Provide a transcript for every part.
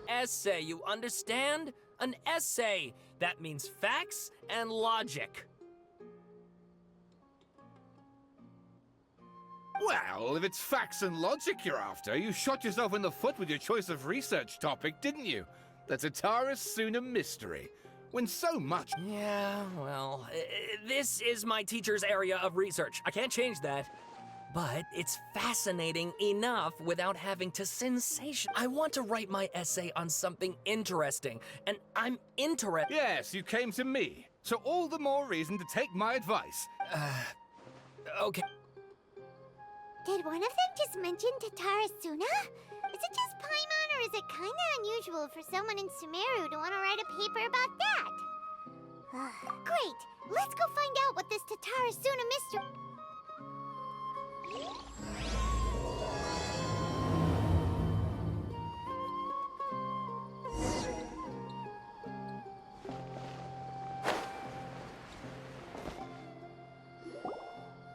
essay, you understand? An essay! That means facts and logic. Well, if it's facts and logic you're after, you shot yourself in the foot with your choice of research topic, didn't you? The Tatara Suna mystery. When so much... Yeah, well, this is my teacher's area of research. I can't change that. But it's fascinating enough without having to sensation. I want to write my essay on something interesting, and I'm interested. Yes, you came to me. So all the more reason to take my advice. Okay. Did one of them just mention Tatara Suna? Is it just Paimon, or is it kinda unusual for someone in Sumeru to want to write a paper about that? Great! Let's go find out what this Tatara Suna mystery...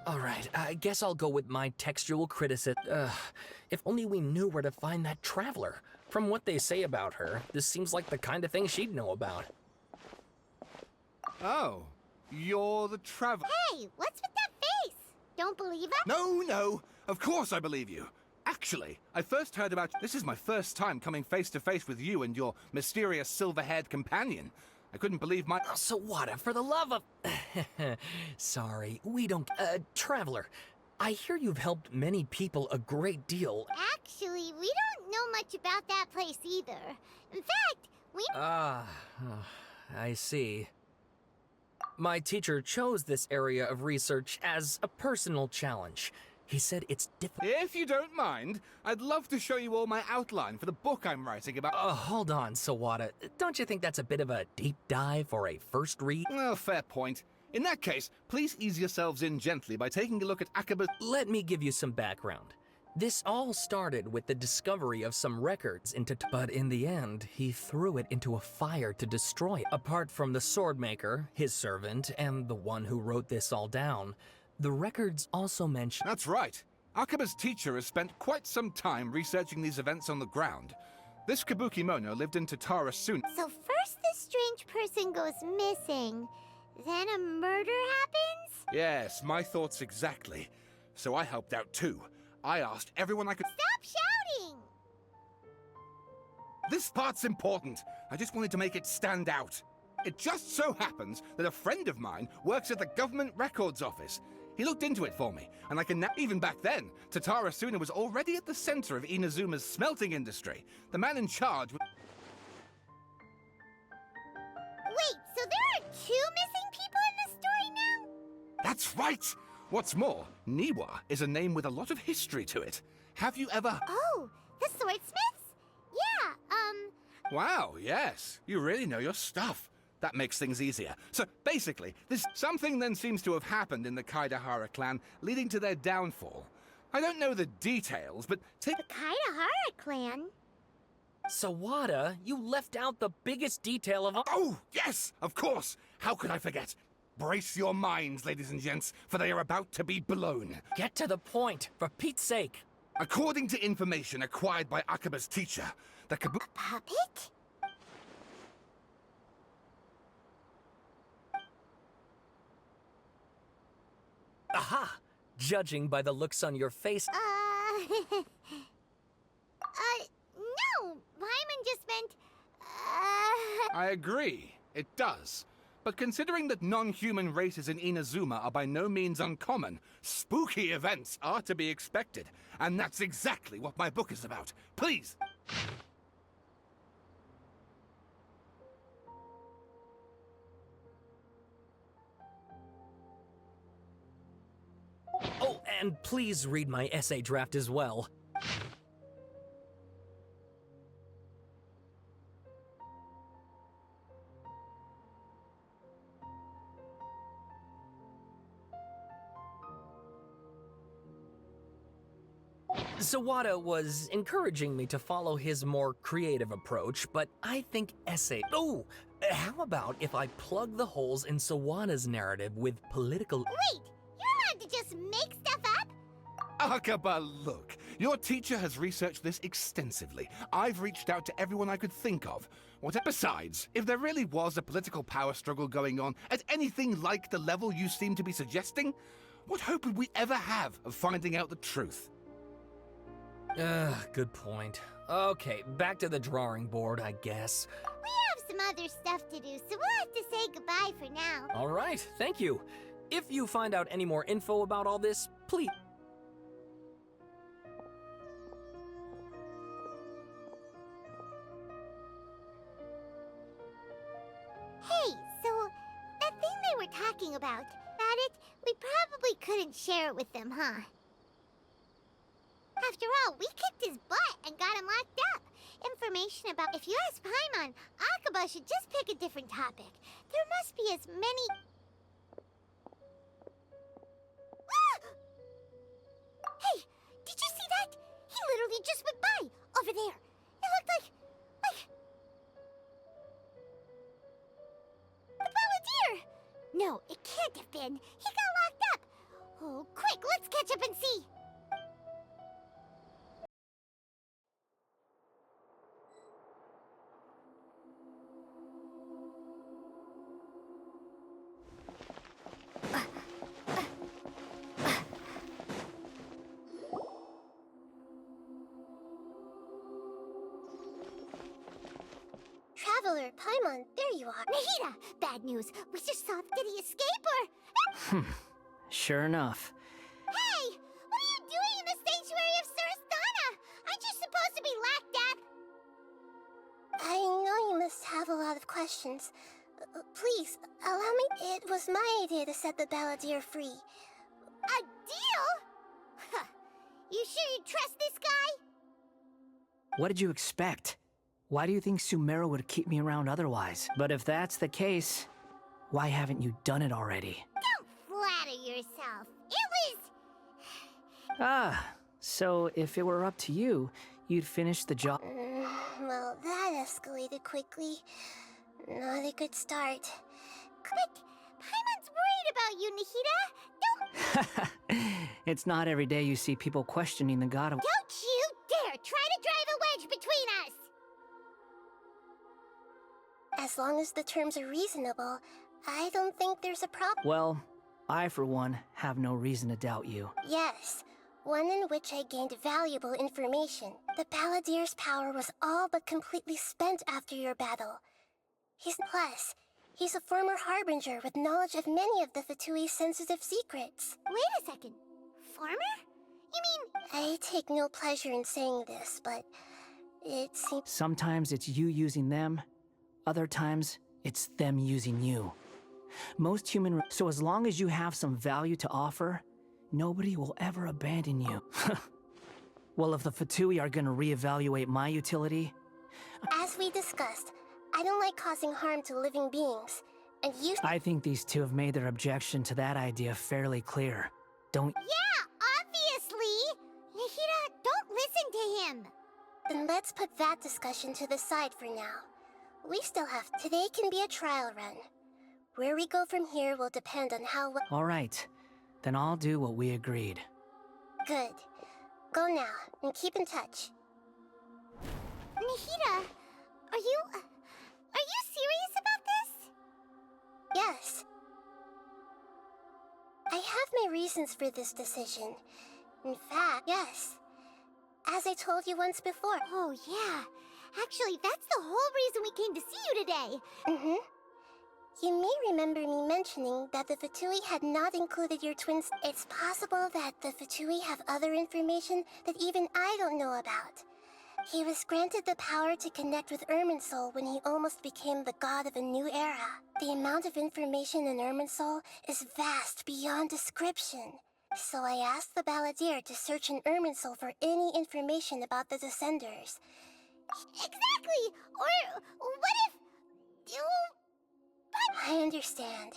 Alright, I guess I'll go with my textual criticism. If only we knew where to find that traveler. From what they say about her, this seems like the kind of thing she'd know about. Oh, you're the traveler. Hey, what's with that face? Don't believe us? No, of course I believe you. Actually, I first heard about... This is my first time coming face to face with you and your mysterious silver-haired companion. I couldn't believe my... Oh, Sawada, for the love of... Sorry, we don't... Traveler, I hear you've helped many people a great deal. Actually, we don't know much about that place either. In fact, we... I see. My teacher chose this area of research as a personal challenge. He said it's difficult. If you don't mind, I'd love to show you all my outline for the book I'm writing about... Hold on, Sawada. Don't you think that's a bit of a deep dive for a first read? Well, fair point. In that case, please ease yourselves in gently by taking a look at Akaba's... Let me give you some background. This all started with the discovery of some records but in the end, he threw it into a fire to destroy it. Apart from the swordmaker, his servant, and the one who wrote this all down, the records also mention... That's right. Akaba's teacher has spent quite some time researching these events on the ground. This Kabukimono lived in Tatara Suna. So first this strange person goes missing, then a murder happens? Yes, my thoughts exactly. So I helped out too. I asked everyone I could... Stop shouting! This part's important. I just wanted to make it stand out. It just so happens that a friend of mine works at the government records office. He looked into it for me, and I can now... Even back then, Tatara Suna was already at the center of Inazuma's smelting industry. The man in charge... Wait, so there are 2 missing people in the story now? That's right! What's more, Niwa is a name with a lot of history to it. Have you ever... Oh, the swordsmiths? Yeah, Wow, yes. You really know your stuff. That makes things easier. So, basically, something then seems to have happened in the Kaidahara clan, leading to their downfall. I don't know the details, but take... The Kaidahara clan? Sawada, you left out the biggest detail of all... Oh, yes, of course. How could I forget? Brace your minds, ladies and gents, for they are about to be blown. Get to the point, for Pete's sake. According to information acquired by Akaba's teacher, the Puppet? Aha! Judging by the looks on your face... No! Paimon just meant, I agree, it does. But considering that non-human races in Inazuma are by no means uncommon, spooky events are to be expected. And that's exactly what my book is about. Please! Oh, and please read my essay draft as well. Sawada was encouraging me to follow his more creative approach, but I think essay... Oh! How about if I plug the holes in Sawada's narrative with political... Wait! You're allowed to just make stuff up? Akaba, look, Your teacher has researched this extensively. I've reached out to everyone I could think of. Besides, if there really was a political power struggle going on at anything like the level you seem to be suggesting, what hope would we ever have of finding out the truth? Good point. Okay, back to the drawing board, I guess. We have some other stuff to do, so we'll have to say goodbye for now. All right, thank you. If you find out any more info about all this, please... Hey, so that thing they were talking about it, we probably couldn't share it with them, huh? After all, we kicked his butt and got him locked up. Information about... If you ask Paimon, Akaba should just pick a different topic. There must be as many... Ah! Hey, did you see that? He literally just went by, over there. It looked like... The Balladeer! No, it can't have been. He got locked up. Oh, quick, let's catch up and see. Traveler, Paimon, there you are. Nahida! Bad news. We just saw... Did he escape or... Sure enough. Hey! What are you doing in the sanctuary of Surasthana? Aren't you supposed to be locked up? I know you must have a lot of questions. Please, allow me... It was my idea to set the Balladeer free. A deal? Huh. You sure you trust this guy? What did you expect? Why do you think Sumeru would keep me around otherwise? But if that's the case, why haven't you done it already? Don't flatter yourself. It was... Ah, so if it were up to you, you'd finish the job. Well, that escalated quickly. Not a good start. But Paimon's worried about you, Nahida. Don't... It's not every day you see people questioning the god of... Don't you dare try to drive a wedge between us! As long as the terms are reasonable, I don't think there's a problem. Well, I, for one, have no reason to doubt you. Yes, one in which I gained valuable information. The Balladeer's power was all but completely spent after your battle. Plus, he's a former harbinger with knowledge of many of the Fatui's sensitive secrets. Wait a second. Former? You mean... I take no pleasure in saying this, but it seems... Sometimes it's you using them, other times it's them using you. Most human... So as long as you have some value to offer, nobody will ever abandon you. Well, if the Fatui are gonna reevaluate my utility... As we discussed, I don't like causing harm to living beings, and you... I think these two have made their objection to that idea fairly clear. Don't... Yeah, obviously! Nahida, don't listen to him! Then let's put that discussion to the side for now. We still have... Today can be a trial run. Where we go from here will depend on how well... All right, then I'll do what we agreed. Good. Go now, and keep in touch. Nahida, are you serious about this? Yes. I have my reasons for this decision. In fact, yes. As I told you once before. Oh, yeah. Actually, that's the whole reason we came to see you today. Mm-hmm. You may remember me mentioning that the Fatui had not included your twins. It's possible that the Fatui have other information that even I don't know about. He was granted the power to connect with Irminsul when he almost became the god of a new era. The amount of information in Irminsul is vast beyond description. So I asked the Balladeer to search in Irminsul for any information about the Descenders. Exactly! Or what if... I understand.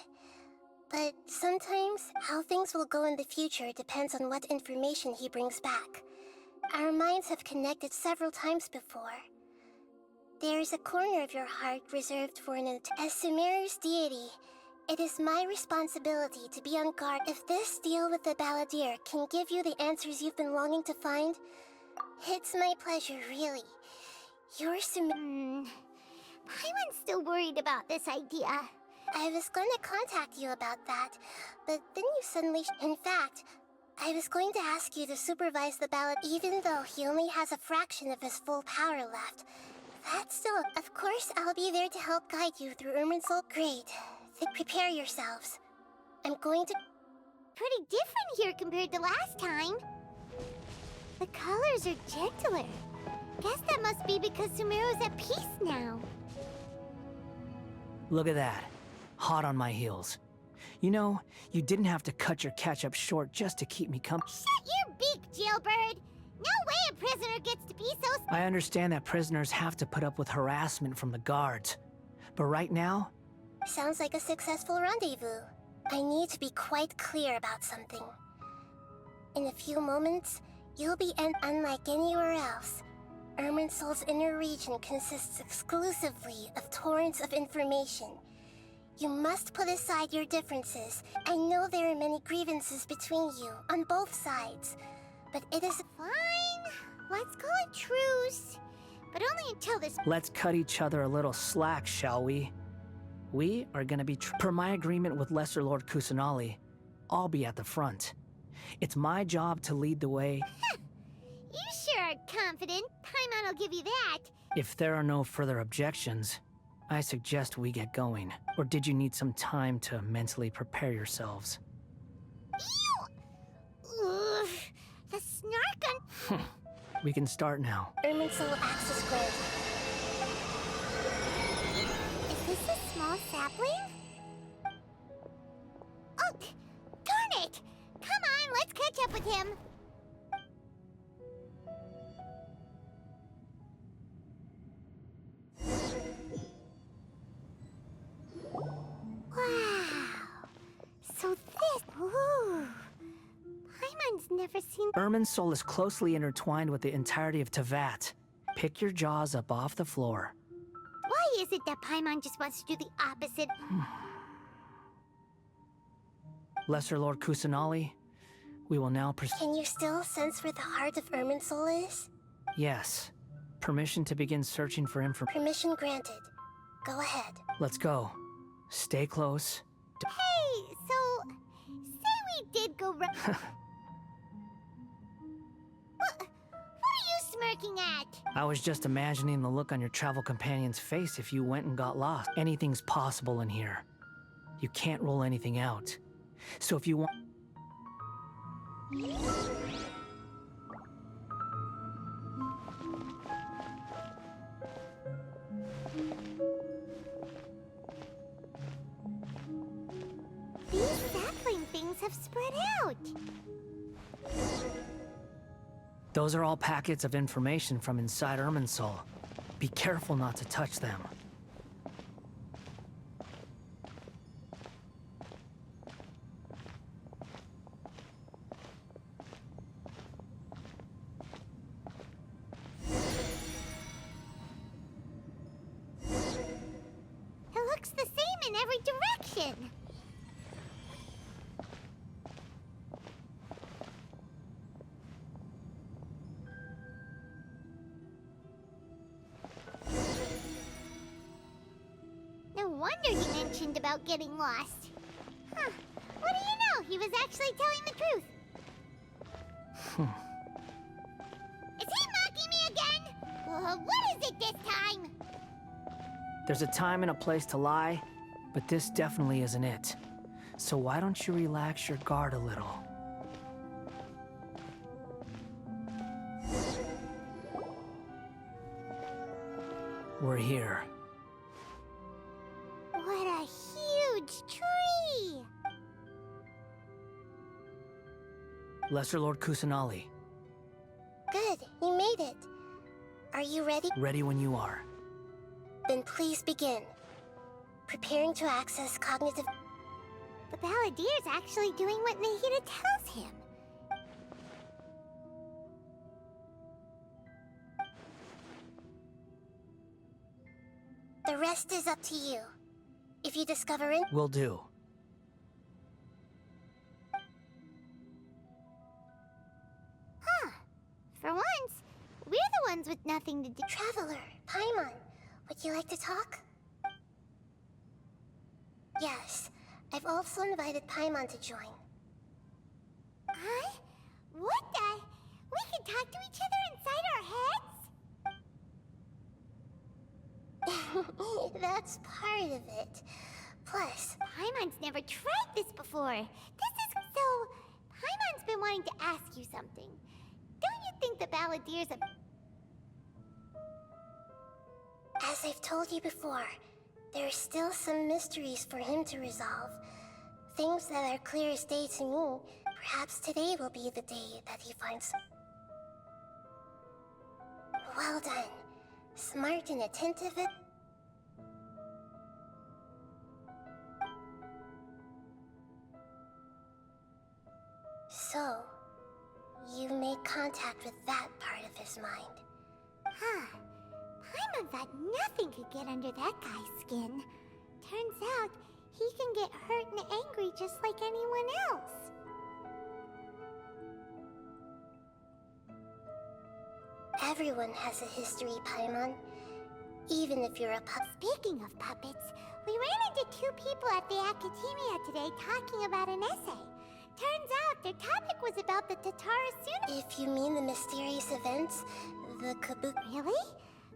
But sometimes how things will go in the future depends on what information he brings back. Our minds have connected several times before. There is a corner of your heart reserved for as Sumeru's deity. It is my responsibility to be on guard. If this deal with the balladeer can give you the answers you've been longing to find, it's my pleasure, really. You're Paimon's still worried about this idea. I was going to contact you about that, but then you suddenly... In fact, I was going to ask you to supervise the ballad even though he only has a fraction of his full power left. That's still... Of course, I'll be there to help guide you through Irminsul. Great. Then prepare yourselves. I'm going to... Pretty different here compared to last time. The colors are gentler. Guess that must be because Sumeru's at peace now. Look at that. Hot on my heels. You know, you didn't have to cut your catch-up short just to keep me company. Shut your beak, jailbird! No way a prisoner gets to be so... I understand that prisoners have to put up with harassment from the guards. But right now, Sounds like a successful rendezvous. I need to be quite clear about something. In a few moments, you'll be unlike anywhere else. Irminsul's inner region consists exclusively of torrents of information. You must put aside your differences. I know there are many grievances between you, on both sides. But it is... Fine. Let's call it truce. But only until this... let's cut each other a little slack, shall we? We are gonna be... Per my agreement with Lesser Lord Kusanali, I'll be at the front. It's my job to lead the way. You sure are confident. Paimon will give you that. If there are no further objections, I suggest we get going. Or did you need some time to mentally prepare yourselves? Ew! Ugh. The snark on... We can start now. Irminsul access granted. Is this a small sapling? Oh, darn it! Come on, let's catch up with him. Wow. So this... Ooh. Paimon's never seen... Irminsul is closely intertwined with the entirety of Tevat. Pick your jaws up off the floor. Why is it that Paimon just wants to do the opposite? Lesser Lord Kusanali, we will now proceed. Can you still sense where the heart of Irminsul is? Yes. Permission to begin searching for information. Permission granted. Go ahead. Let's go. Stay close. Hey, so... Say we did go right... What are you smirking at? I was just imagining the look on your travel companion's face if you went and got lost. Anything's possible in here. You can't rule anything out. So if you want... These sapling things have spread out. Those are all packets of information from inside Irminsul. Be careful not to touch them. It looks the same in every direction. No wonder he mentioned about getting lost. Huh. What do you know? He was actually telling the truth. Is he mocking me again? What is it this time? There's a time and a place to lie, but this definitely isn't it. So why don't you relax your guard a little? We're here. What a huge tree! Lesser Lord Kusanali, Good, you made it. Are you ready? ready when you are. Then please begin. Preparing to access cognitive... The balladeer's actually doing what Nahida tells him. The rest is up to you. If you discover it... Will do. For once, we're the ones with nothing to do. Traveler, Paimon, would you like to talk? Yes, I've also invited Paimon to join. Huh? What the? We can talk to each other inside our heads? That's part of it. Plus, Paimon's never tried this before. This is so... Paimon's been wanting to ask you something. Don't you think the Balladeer's a... as I've told you before, there are still some mysteries for him to resolve. Things that are clear as day to me. Perhaps today will be the day that he finds... Well done. Smart and attentive. So, you made contact with that part of his mind. Huh. Paimon thought nothing could get under that guy's skin. Turns out, he can get hurt and angry just like anyone else. Everyone has a history, Paimon. Even if you're a pup. Speaking of puppets, we ran into two people at the Academia today talking about an essay. Turns out their topic was about the Tatara Suna. If you mean the mysterious events, the kabuki... Really?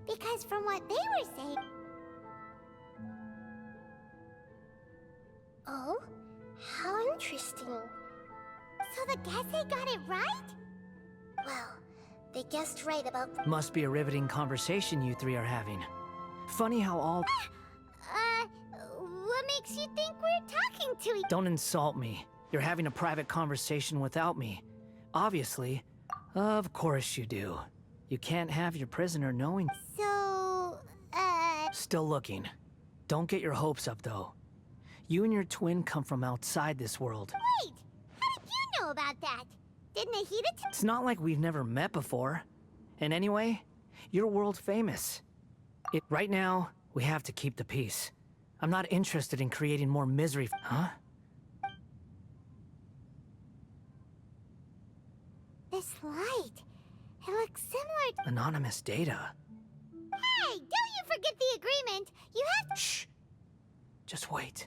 Because from what they were saying... Oh? How interesting. So the Gase got it right? Well, they guessed right about... Must be a riveting conversation you three are having. Funny how all... What makes you think we're talking to each... Don't insult me. You're having a private conversation without me. Obviously. Of course you do. You can't have your prisoner knowing... So, Still looking. Don't get your hopes up, though. You and your twin come from outside this world. Wait! How did you know about that? Didn't Nahida It's not like we've never met before. And anyway, you're world famous. Right now, we have to keep the peace. I'm not interested in creating more misery. Huh? This light. It looks similar to... Anonymous data. Hey! Don't you forget the agreement! You have to... Shh. Just wait.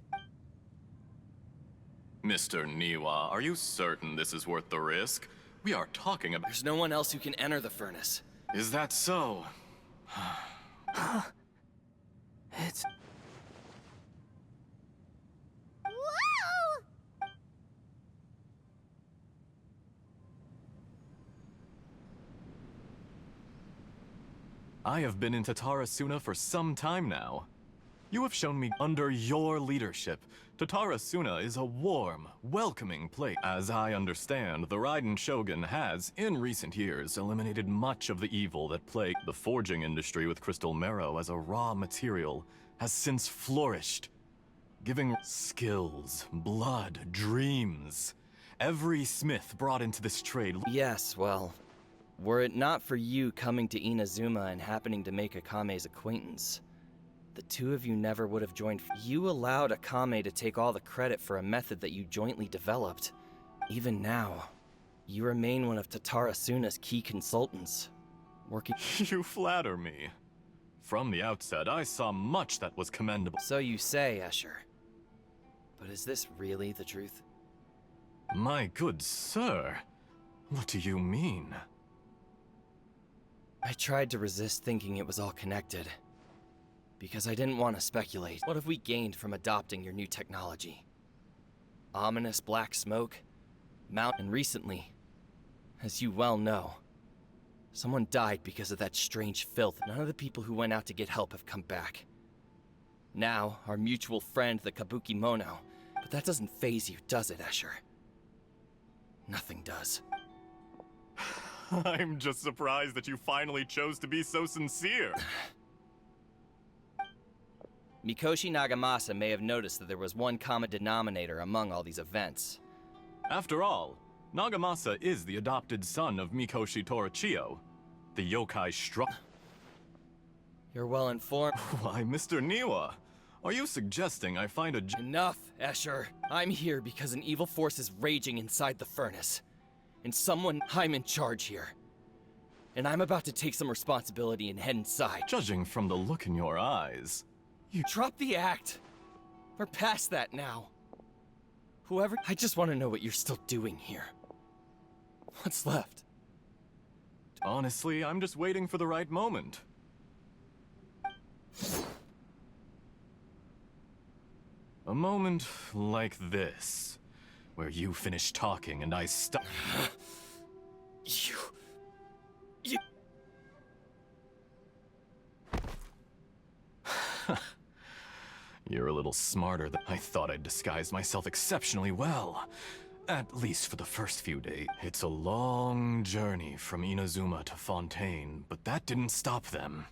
Mr. Niwa, are you certain this is worth the risk? We are talking about... There's no one else who can enter the furnace. Is that so? It's... Whoa! I have been in Tatara Suna for some time now. You have shown me under your leadership. Tatara Suna is a warm, welcoming place. As I understand, the Raiden Shogun has, in recent years, eliminated much of the evil that plagued the forging industry with crystal marrow as a raw material, has since flourished, giving skills, blood, dreams. Every smith brought into this trade... Yes, well, were it not for you coming to Inazuma and happening to make Akame's acquaintance, the two of you never would have joined. You allowed Akame to take all the credit for a method that you jointly developed. Even now, you remain one of Tatara Suna's key consultants, working... You flatter me. From the outset, I saw much that was commendable. So you say, Escher. But is this really the truth? My good sir, what do you mean? I tried to resist thinking it was all connected. Because I didn't want to speculate. What have we gained from adopting your new technology? Ominous black smoke? And recently, as you well know, someone died because of that strange filth. None of the people who went out to get help have come back. Now, our mutual friend, the Kabuki Mono. But that doesn't faze you, does it, Escher? Nothing does. I'm just surprised that you finally chose to be so sincere. Mikoshi Nagamasa may have noticed that there was one common denominator among all these events. After all, Nagamasa is the adopted son of Mikoshi Torichio, the yokai You're well informed. Why, Mr. Niwa, are you suggesting I find a... Enough, Escher. I'm here because an evil force is raging inside the furnace. And I'm in charge here. and I'm about to take some responsibility and head inside. Judging from the look in your eyes, You drop the act. We're past that now. Whoever, I just want to know what you're still doing here. What's left? honestly, I'm just waiting for the right moment. A moment like this, where you finish talking and I stop. You... You're a little smarter than I thought. I'd disguised myself exceptionally well. At least for the first few days. It's a long journey from Inazuma to Fontaine, but that didn't stop them.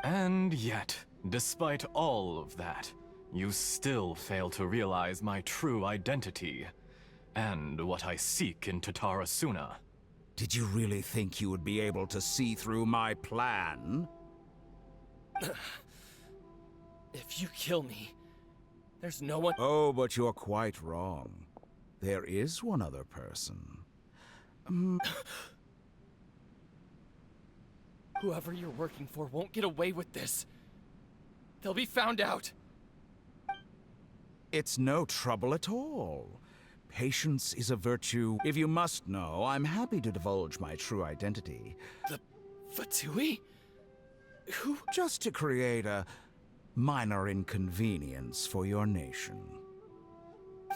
And yet, despite all of that, you still fail to realize my true identity, and what I seek in Tatarasuna. Did you really think you would be able to see through my plan? If you kill me, there's no one— Oh, but you're quite wrong. There is one other person. Whoever you're working for won't get away with this. They'll be found out. It's no trouble at all. Patience is a virtue. If you must know, I'm happy to divulge my true identity. The Fatui? Who— Just to create a minor inconvenience for your nation.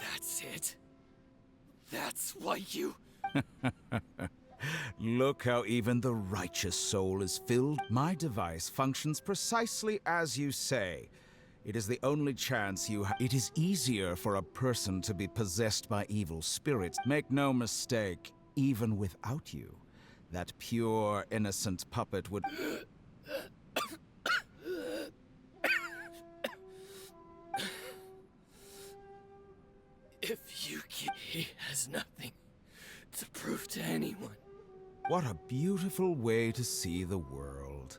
That's it? That's why you— Look how even the righteous soul is filled. My device functions precisely as you say. It is the only chance you have. It is easier for a person to be possessed by evil spirits. Make no mistake, even without you, that pure, innocent puppet would... If you kill, he has nothing to prove to anyone. What a beautiful way to see the world.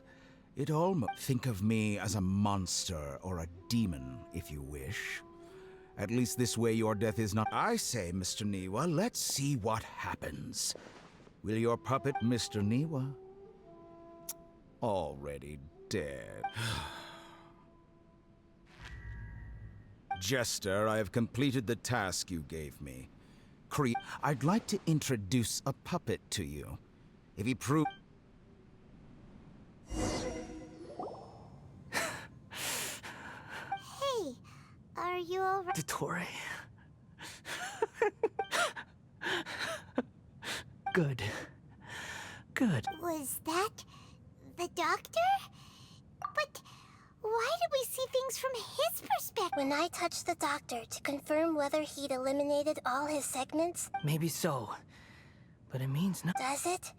It almost... Think of me as a monster or a demon, if you wish. At least this way your death is not... I say, Mr. Niwa, let's see what happens. Will your puppet, Mr. Niwa? Already dead. Jester, I have completed the task you gave me. I'd like to introduce a puppet to you. If he prove... Hey, are you alright? Dottore. Good. Good. Was that the doctor? But why did we see things from his perspective? When I touched the doctor to confirm whether he'd eliminated all his segments, Maybe so. But it means nothing. does it?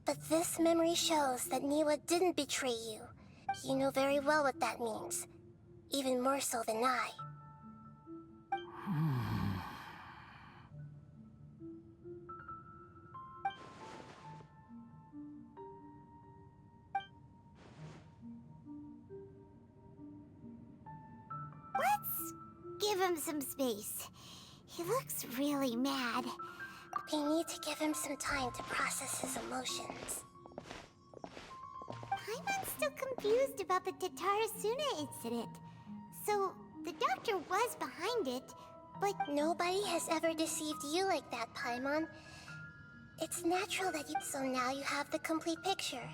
But this memory shows that Niwa didn't betray you. You know very well what that means. Even more so than I. Let's give him some space. He looks really mad. We need to give him some time to process his emotions. Paimon's still confused about the Tatarasuna incident. So, the doctor was behind it, but Nobody has ever deceived you like that, Paimon. It's natural that you... So now you have the complete picture.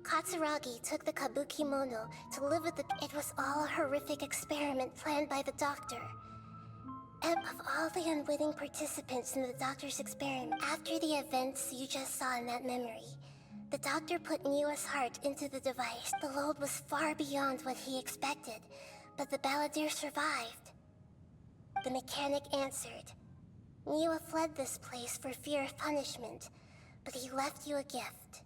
Katsuragi took the Kabukimono to live with the... It was all a horrific experiment planned by the doctor. And of all the unwitting participants in the doctor's experiment, after the events you just saw in that memory, the doctor put Niwa's heart into the device. The load was far beyond what he expected, but the balladeer survived. The mechanic answered. Niwa fled this place for fear of punishment, but he left you a gift.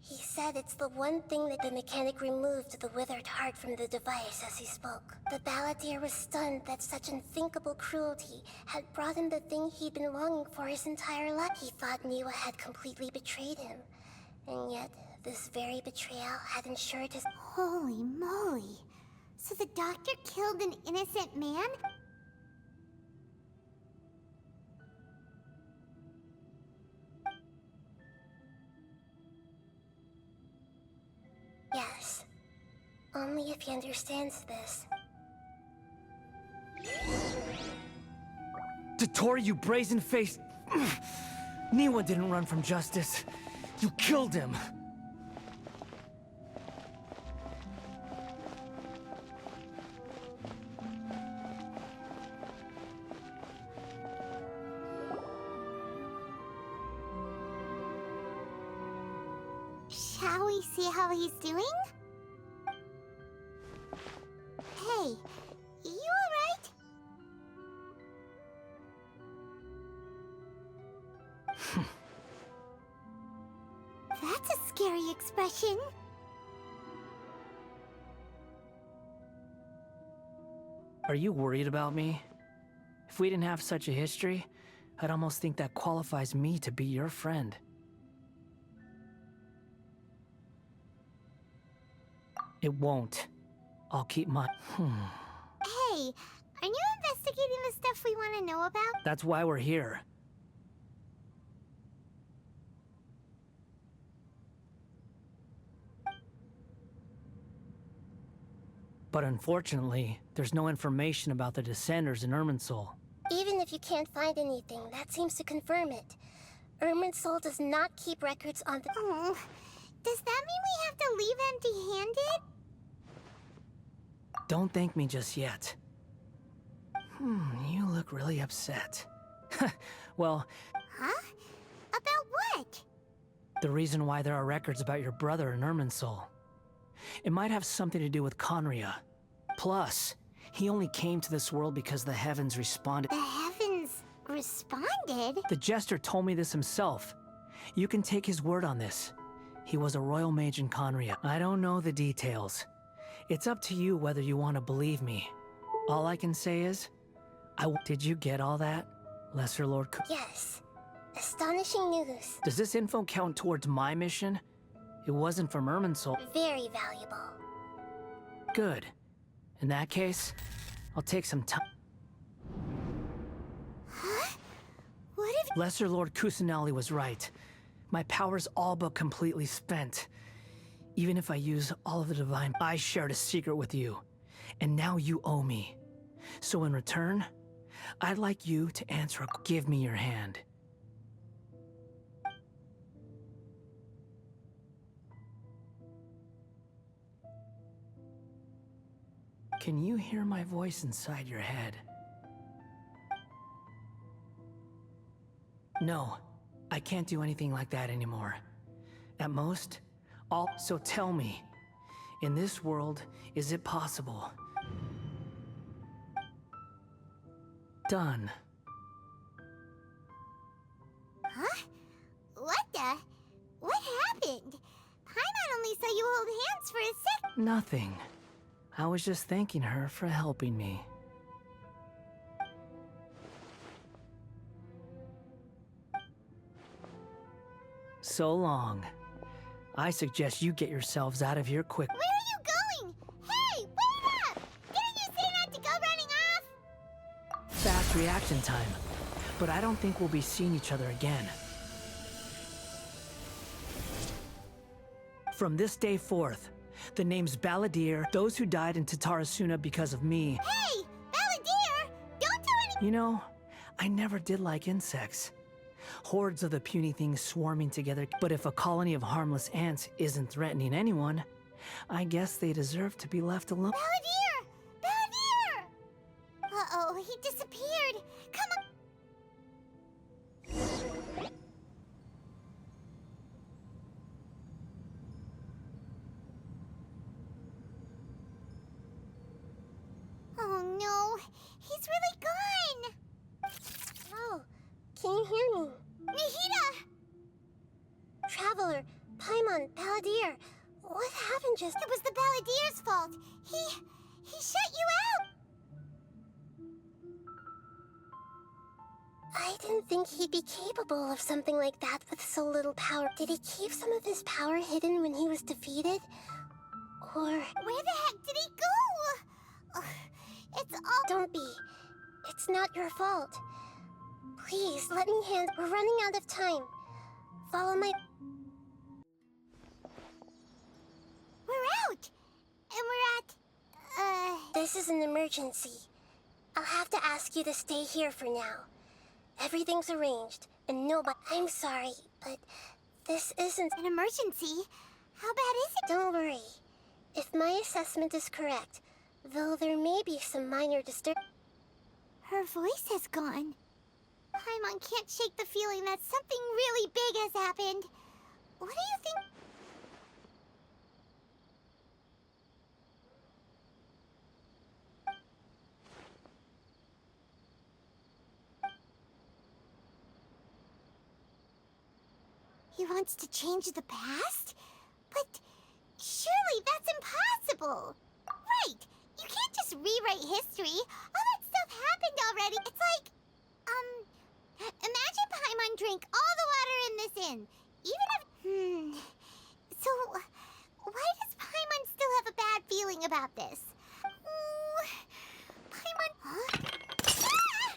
He said it's the one thing that the mechanic removed the withered heart from the device as he spoke. The balladeer was stunned that such unthinkable cruelty had brought him the thing he'd been longing for his entire life. He thought Niwa had completely betrayed him, and yet this very betrayal had ensured his... holy moly. So the doctor killed an innocent man? Only if he understands this. Dottore, you brazen-faced... Niwa didn't run from justice. You killed him. Shall we see how he's doing? Hey, you alright? That's a scary expression. Are you worried about me? If we didn't have such a history, I'd almost think that qualifies me to be your friend. It won't. I'll keep my... Hey, are you investigating the stuff we want to know about? That's why we're here. But unfortunately, there's no information about the Descenders in Irminsul. Even if you can't find anything, that seems to confirm it. Irminsul does not keep records on the... Oh, does that mean we have to leave empty-handed? Don't thank me just yet. You look really upset. Well, Huh? About what? the reason why there are records about your brother in Irminsul. It might have something to do with Conria. Plus, he only came to this world because the heavens responded. The heavens responded? The Jester told me this himself. You can take his word on this. He was a royal mage in Conria. I don't know the details. It's up to you whether you want to believe me. All I can say is, Did you get all that, Lesser Lord Yes. Astonishing news. Does this info count towards my mission? It wasn't from Irminsul. Very valuable. Good. In that case, I'll take some time. Huh? What if... Lesser Lord Kusanali was right. My power's all but completely spent. Even if I use all of the divine, I shared a secret with you. And now you owe me. So in return, I'd like you to answer a... Give me your hand. Can you hear my voice inside your head? No, I can't do anything like that anymore. At most, So tell me, in this world, is it possible? Done. Huh? What the? What happened? Paimon only saw you hold hands for a sec. Nothing. I was just thanking her for helping me. So long. I suggest you get yourselves out of here quick. Where are you going? Hey, wait up! Didn't you say not to go running off? Fast reaction time. But I don't think we'll be seeing each other again. From this day forth, the names Balladeer, those who died in Tatarasuna because of me. Hey, Balladeer! Don't do anything! You know, I never did like insects. Hordes of the puny things swarming together, but if a colony of harmless ants isn't threatening anyone, I guess they deserve to be left alone. Balladeer! Balladeer! Uh-oh, he disappeared. Come on. Oh no, he's really gone! Oh, can you hear me? Nahida! Traveler, Paimon, Balladeer, what happened just... It was the Balladeer's fault. He shut you out! I didn't think he'd be capable of something like that with so little power. Did he keep some of his power hidden when he was defeated? Or... Where the heck did he go? Ugh, it's all... Don't be. It's not your fault. Please, let me hand... We're running out of time. Follow my... We're out! And we're This is an emergency. I'll have to ask you to stay here for now. Everything's arranged, and nobody... I'm sorry, but this isn't... An emergency? How bad is it? Don't worry. If my assessment is correct, though there may be some minor Her voice has gone. Paimon can't shake the feeling that something really big has happened. What do you think? He wants to change the past? But surely that's impossible! Right! You can't just rewrite history! All that stuff happened already! It's like... Imagine Paimon drank all the water in this inn. Even if... So, why does Paimon still have a bad feeling about this? Paimon... Huh? Ah!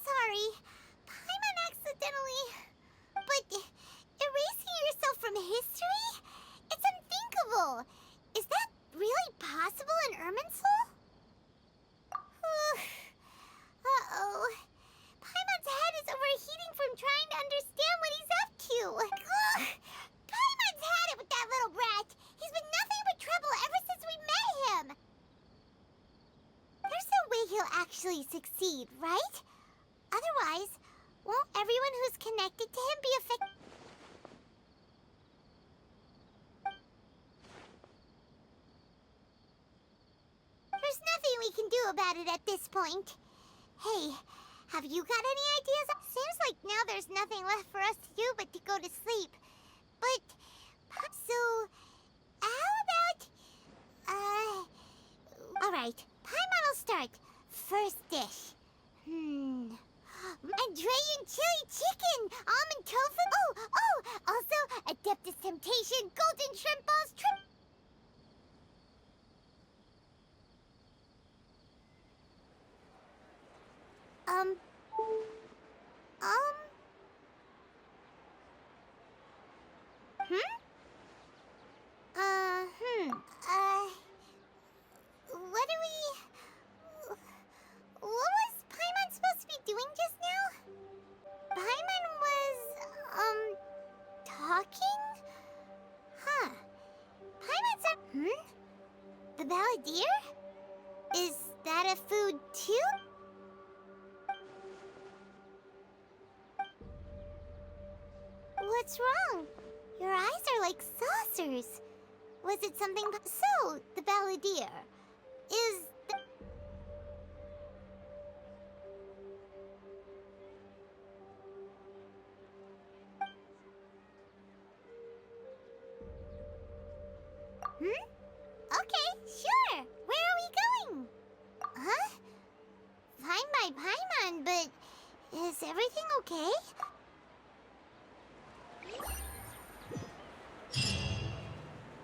Sorry. Paimon accidentally... But erasing yourself from history? It's unthinkable. Is that really possible in Irminsul? Uh-oh. Paimon's head is overheating from trying to understand what he's up to. Ugh. Paimon's had it with that little brat. He's been nothing but trouble ever since we met him. There's no way he'll actually succeed, right? Otherwise, won't everyone who's connected to him be affected? There's nothing we can do about it at this point. Hey, have you got any ideas? Seems like now there's nothing left for us to do but to go to sleep. But, so, how about, alright, Paimon will start. First dish. Andrean chili chicken, almond tofu. Oh, also Adeptus Temptation, golden shrimp balls, what was Paimon supposed to be doing just now? Paimon was, talking? Huh. Paimon said, The balladeer? Is that a food too? What's wrong? Your eyes are like saucers. Was it something... So, the balladeer is... Okay, sure. Where are we going? Huh? Fine by Paimon, but is everything okay?